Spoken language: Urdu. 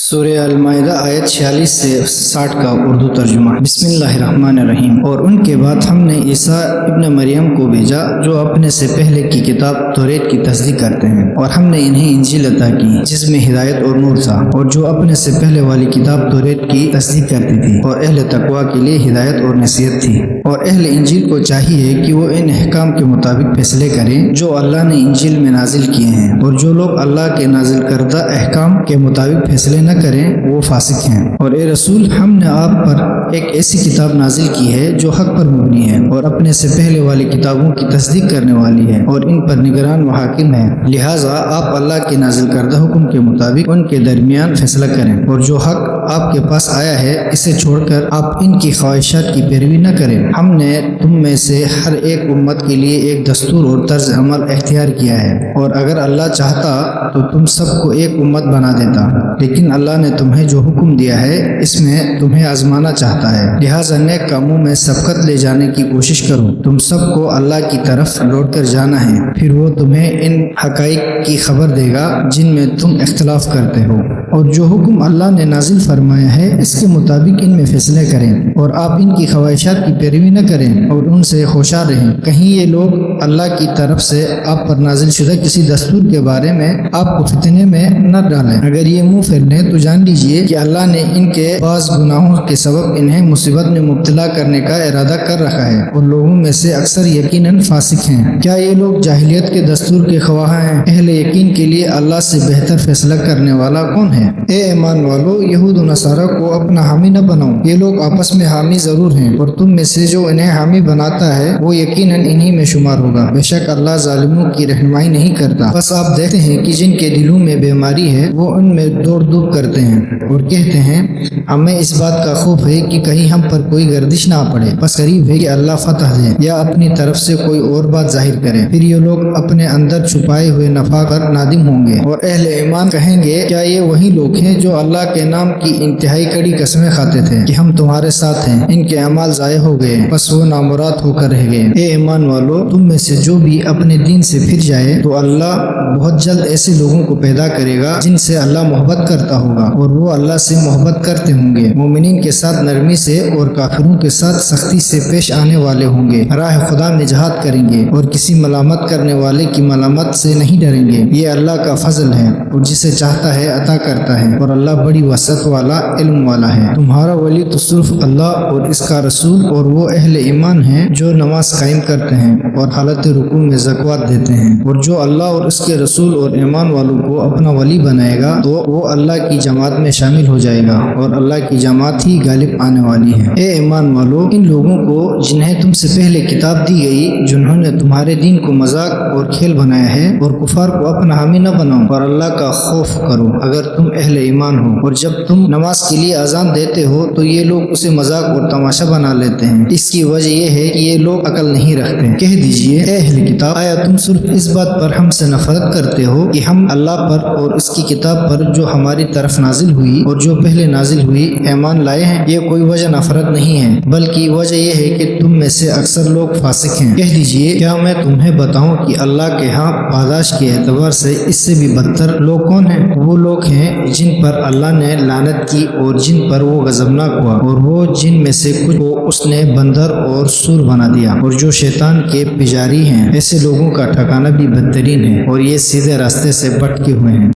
سورہ المائدہ آیت 46 سے 60 کا اردو ترجمہ۔ بسم اللہ الرحمن الرحیم۔ اور ان کے بعد ہم نے عیسیٰ ابن مریم کو بھیجا جو اپنے سے پہلے کی کتاب توریت کی تصدیق کرتے ہیں، اور ہم نے انہیں انجیل عطا کی جس میں ہدایت اور نور تھا، اور جو اپنے سے پہلے والی کتاب توریت کی تصدیق کرتی تھی اور اہل تقوی کے لیے ہدایت اور نصیحت تھی۔ اور اہل انجیل کو چاہیے کہ وہ ان احکام کے مطابق فیصلے کریں جو اللہ نے انجیل میں نازل کیے ہیں، اور جو لوگ اللہ کے نازل کردہ احکام کے مطابق فیصلے نہ کریں وہ فاسق ہیں۔ اور اے رسول، ہم نے آپ پر ایک ایسی کتاب نازل کی ہے جو حق پر مبنی ہے اور اپنے سے پہلے والی کتابوں کی تصدیق کرنے والی ہے اور ان پر نگران و حاکم ہے، لہٰذا آپ اللہ کے نازل کردہ حکم کے مطابق ان کے درمیان فیصلہ کریں، اور جو حق آپ کے پاس آیا ہے اسے چھوڑ کر آپ ان کی خواہشات کی پیروی نہ کریں۔ ہم نے تم میں سے ہر ایک امت کے لیے ایک دستور اور طرز عمل اختیار کیا ہے، اور اگر اللہ چاہتا تو تم سب کو ایک امت بنا دیتا، لیکن اللہ نے تمہیں جو حکم دیا ہے اس میں تمہیں آزمانا چاہتا ہے، لہٰذا نیک کاموں میں سبقت لے جانے کی کوشش کرو۔ تم سب کو اللہ کی طرف لوٹ کر جانا ہے، پھر وہ تمہیں ان حقائق کی خبر دے گا جن میں تم اختلاف کرتے ہو، اور جو حکم اللہ نے نازل فرمایا ہے اس کے مطابق ان میں فیصلے کریں، اور آپ ان کی خواہشات کی پیروی نہ کریں اور ان سے ہوشیار رہیں، کہیں یہ لوگ اللہ کی طرف سے آپ پر نازل شدہ کسی دستور کے بارے میں آپ کو فتنے میں نہ ڈالیں۔ اگر یہ منہ پھیر لیں تو جان لیجئے کہ اللہ نے ان کے بعض گناہوں کے سبب انہیں مصیبت میں مبتلا کرنے کا ارادہ کر رکھا ہے، اور لوگوں میں سے اکثر یقیناً فاسق ہیں۔ کیا یہ لوگ جاہلیت کے دستور کے خواہ ہیں؟ اہل یقین کے لیے اللہ سے بہتر فیصلہ کرنے والا کون ہے؟ اے ایمان والو، یہود و نصارہ کو اپنا حامی نہ بناؤ، یہ لوگ آپس میں حامی ضرور ہیں، اور تم میں سے جو انہیں حامی بناتا ہے وہ یقیناً انہی میں شمار ہوگا۔ بے شک اللہ ظالموں کی رہنمائی نہیں کرتا۔ بس آپ دیکھتے ہیں کہ جن کے دلوں میں بیماری ہے وہ ان میں دوڑ دھوپ کرتے ہیں اور کہتے ہیں ہمیں اس بات کا خوف ہے کہ کہیں ہم پر کوئی گردش نہ پڑے، بس قریب ہے کہ اللہ فتح دے یا اپنی طرف سے کوئی اور بات ظاہر کرے، پھر یہ لوگ اپنے اندر چھپائے ہوئے نفاق پر نادم ہوں گے۔ اور اہل ایمان کہیں گے کیا یہ وہی لوگ ہیں جو اللہ کے نام کی انتہائی کڑی قسمیں کھاتے تھے کہ ہم تمہارے ساتھ ہیں، ان کے اعمال ضائع ہو گئے، بس وہ نامراد ہو کر رہ گئے۔ اے ایمان والو، تم میں سے جو بھی اپنے دین سے پھر جائے تو اللہ بہت جلد ایسے لوگوں کو پیدا کرے گا جن سے اللہ محبت کرتا ہوگا اور وہ اللہ سے محبت کرتے ہوں گے، مومنین کے ساتھ نرمی سے اور کافروں کے ساتھ سختی سے پیش آنے والے ہوں گے، راہ خدا میں جہاد کریں گے اور کسی ملامت کرنے والے کی ملامت سے نہیں ڈریں گے۔ یہ اللہ کا فضل ہے اور جسے چاہتا ہے عطا کرتا ہے، اور اللہ بڑی وسعت والا علم والا ہے۔ تمہارا ولی تو صرف اللہ اور اس کا رسول اور وہ اہل ایمان ہیں جو نماز قائم کرتے ہیں اور حالت رکوع میں زکوٰۃ دیتے ہیں، اور جو اللہ اور اس کے رسول اور ایمان والوں کو اپنا ولی بنائے گا تو وہ اللہ کی جماعت میں شامل ہو جائے گا، اور اللہ کی جماعت ہی غالب آنے والی ہے۔ اے ایمان والو، ان لوگوں کو جنہیں تم سے پہلے کتاب دی گئی، جنہوں نے تمہارے دین کو مذاق اور کھیل بنایا ہے، اور کفار کو اپنا حامی نہ بناؤ، اور اللہ کا خوف کرو اگر تم اہل ایمان ہو۔ اور جب تم نماز کے لیے اذان دیتے ہو تو یہ لوگ اسے مذاق اور تماشا بنا لیتے ہیں، اس کی وجہ یہ ہے کہ یہ لوگ عقل نہیں رکھتے۔ کہہ دیجئے اے اہل کتاب، آیا تم صرف اس بات پر ہم سے نفرت کرتے ہو کہ ہم اللہ پر اور اس کی کتاب پر جو ہماری طرف نازل ہوئی اور جو پہلے نازل ہوئی ایمان لائے ہیں؟ یہ کوئی وجہ نفرت نہیں ہے، بلکہ وجہ یہ ہے کہ تم میں سے اکثر لوگ فاسق ہیں۔ کہہ دیجئے کیا میں تمہیں بتاؤں کہ اللہ کے ہاں پاداش کے اعتبار سے اس سے بھی بدتر لوگ کون ہیں؟ وہ لوگ ہیں جن پر اللہ نے لعنت کی اور جن پر وہ غضبناک ہوا، اور وہ جن میں سے کچھ کو اس نے بندر اور سور بنا دیا، اور جو شیطان کے پجاری ہیں، ایسے لوگوں کا ٹھکانہ بھی بدترین ہے، اور یہ سیدھے راستے سے بھٹکے ہوئے ہیں۔